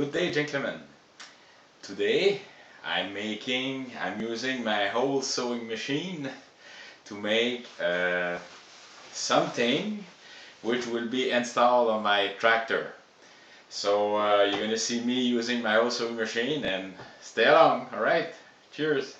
Good day, gentlemen. Today I'm using my whole sewing machine to make something which will be installed on my tractor. So you're gonna see me using my whole sewing machine, and stay along. All right, cheers.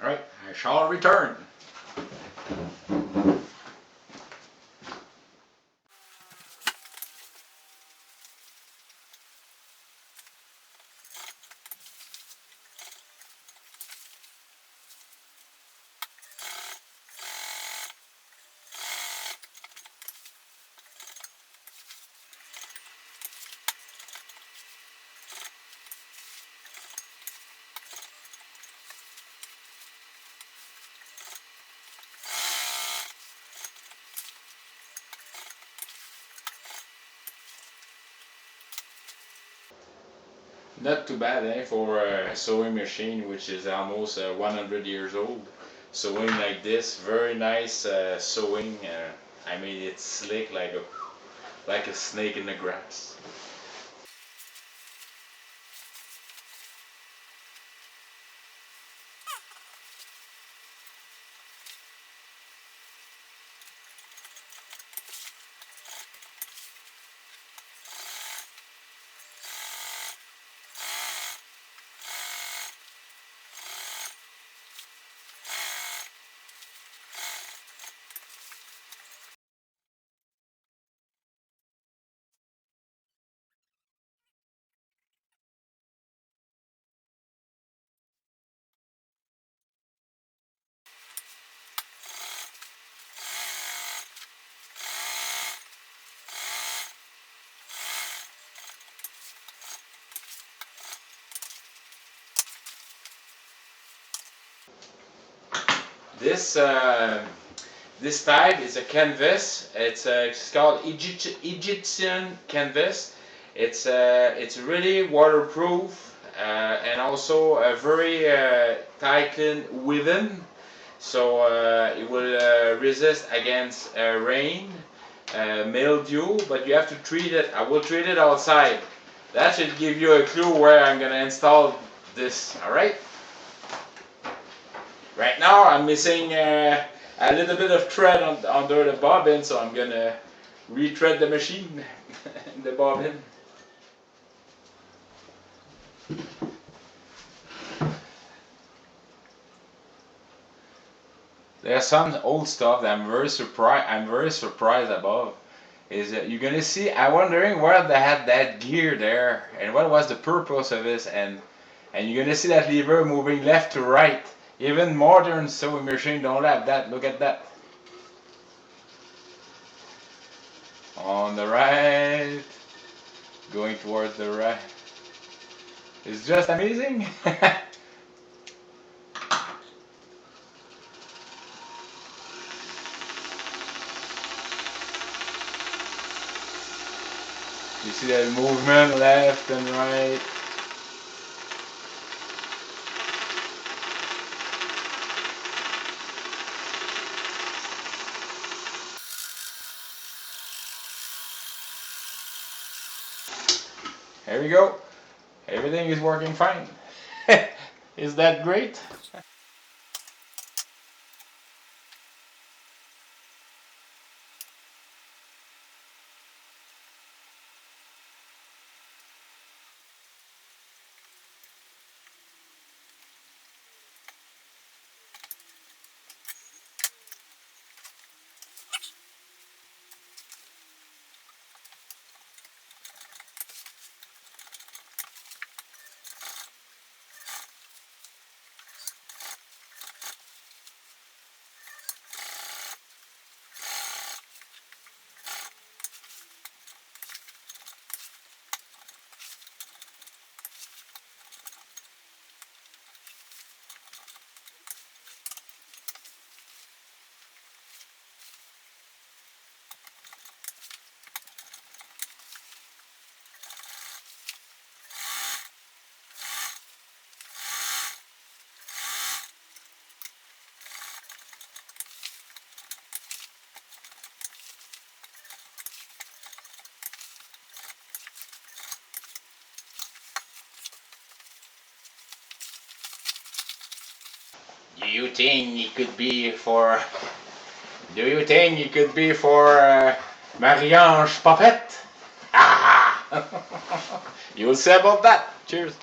All right, I shall return. Not too bad, for a sewing machine which is almost 100 years old. Sewing like this, very nice sewing. I made it slick like a snake in the grass. This this type is a canvas. It's called Egyptian canvas. It's really waterproof and also very tightly woven, so it will resist against rain, mildew. But you have to treat it. I will treat it outside. That should give you a clue where I'm gonna install this. All right. Right now I'm missing a little bit of thread under the bobbin, so I'm gonna retread the machine, the bobbin. There's some old stuff that I'm very surprised about. Is that you're gonna see? I'm wondering where they had that gear there and what was the purpose of this, and you're gonna see that lever moving left to right. Even modern sewing machine don't have that. Look at that. On the right, going towards the right. It's just amazing. You see that movement left and right. Here we go. Everything is working fine. Is that great? Do you think it could be for? Do you think it could be for Marie-Ange Puppet? Ah! You'll see about that. Cheers.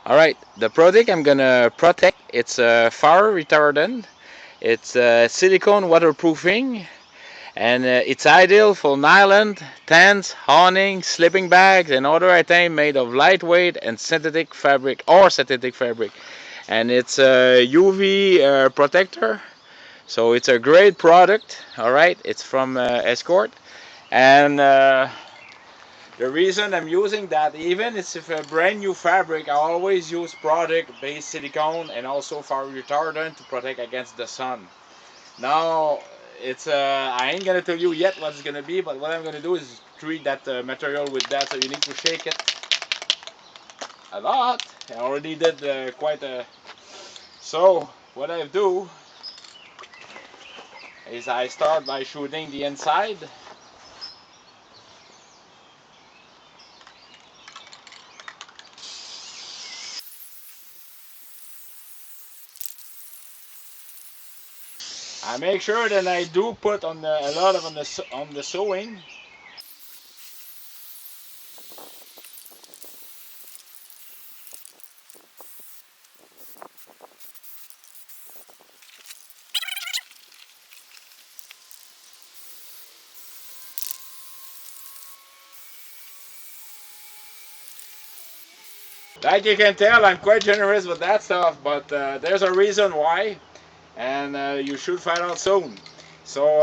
Alright, the product I'm gonna protect, it's a fire retardant, it's silicone waterproofing, and it's ideal for nylon, tents, awning, sleeping bags, and other items made of lightweight and synthetic fabric or synthetic fabric. And it's a UV protector, so it's a great product. Alright, it's from Escort, and the reason I'm using that, even if it's a brand new fabric, I always use product-based silicone and also fire retardant to protect against the sun. Now, it's I ain't gonna tell you yet what it's gonna be, but what I'm gonna do is treat that material with that. So you need to shake it a lot. I already did quite a. So what I do is I start by shooting the inside. I make sure that I do put on a lot of on the sewing. Like you can tell, I'm quite generous with that stuff, but there's a reason why, and you should find out soon. So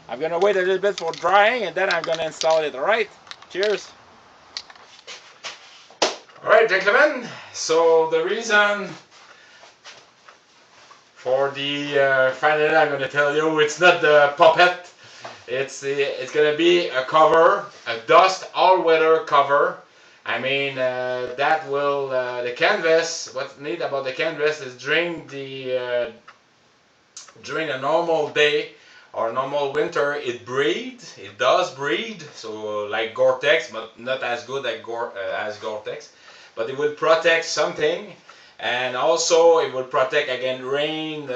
I'm gonna wait a little bit for drying, and then I'm gonna install it. All right? Cheers. All right, gentlemen. So the reason for the finally, I'm gonna tell you, it's not the puppet. It's gonna be a cover, a dust all-weather cover. I mean, that will the canvas. What's neat about the canvas is during a normal day or normal winter, it breathes. It does breathe. So like Gore-Tex, but not as good as Gore-Tex. But it will protect something, and also it will protect against rain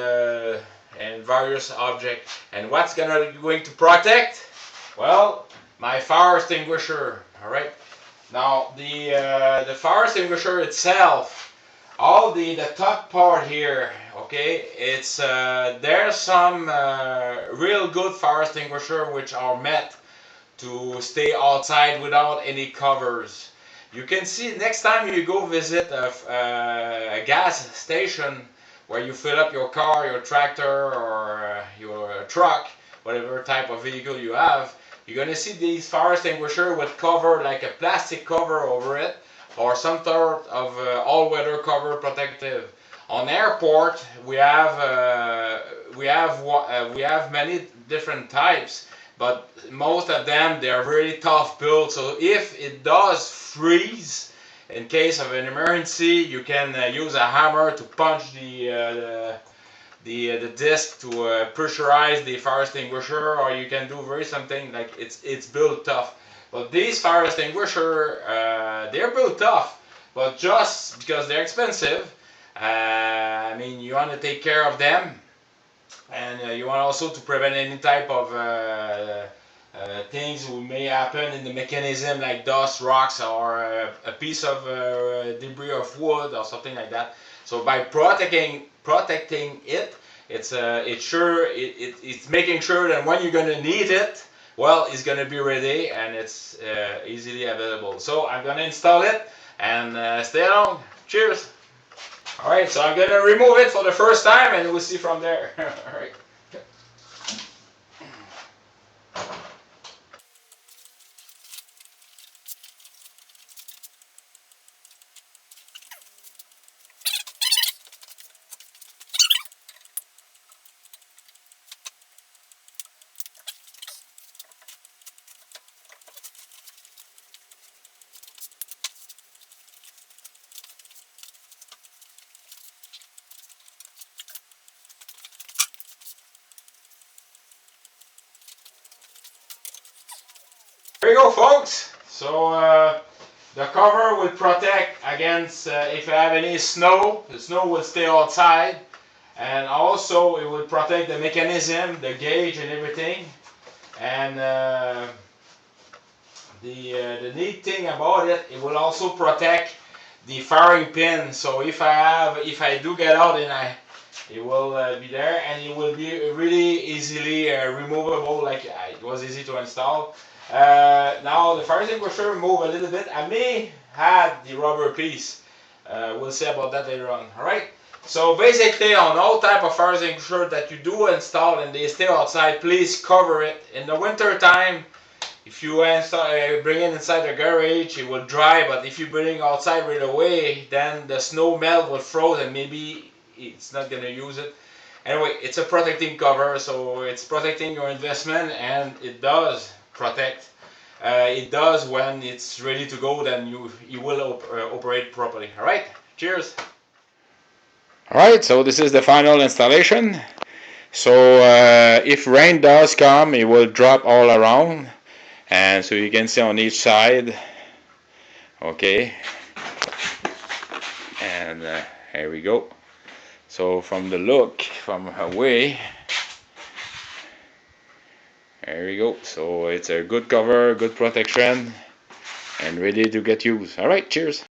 and various objects. And what's going to protect? Well, my fire extinguisher. All right. Now the fire extinguisher itself, all the top part here, okay, it's there's some real good fire extinguisher which are meant to stay outside without any covers. You can see next time you go visit a gas station where you fill up your car, your tractor, or your truck, whatever type of vehicle you have, you're gonna see these fire extinguisher with cover, like a plastic cover over it, or some sort of all-weather cover protective. On airport, we have many different types, but most of them they're really tough built. So if it does freeze, in case of an emergency, you can use a hammer to punch the disc to pressurize the fire extinguisher, or you can do very something like it's built tough. But these fire extinguisher, they're built tough, but just because they're expensive, I mean, you want to take care of them, and you want also to prevent any type of things that may happen in the mechanism, like dust, rocks, or a piece of debris of wood or something like that. So by protecting it, it's making sure that when you're gonna need it, well, it's gonna be ready and it's easily available. So I'm gonna install it and stay along. Cheers. All right, so I'm gonna remove it for the first time, and we'll see from there. All right. Here you go, folks. So The cover will protect against if you have any snow. The snow will stay outside, and also it will protect the mechanism, the gauge, and everything. And the neat thing about it, it will also protect the firing pin. So if I do get out, and it will be there, and it will be really easily removable. Like it was easy to install. Now the fire extinguisher move a little bit. I may have the rubber piece. We'll see about that later on. All right. So basically, on all type of fire extinguisher that you do install and they stay outside, please cover it. In the winter time, if you bring it inside the garage, it will dry. But if you bring it outside right away, then the snow melt will froze and maybe it's not gonna use it. Anyway, it's a protecting cover, so it's protecting your investment, and it does protect. It does when it's ready to go. Then you will operate properly. All right. Cheers. Alright, so this is the final installation. So if rain does come, it will drop all around, and so you can see on each side. Okay, and here we go. So from the look from away, there we go. So it's a good cover, good protection, and ready to get used. Alright, cheers.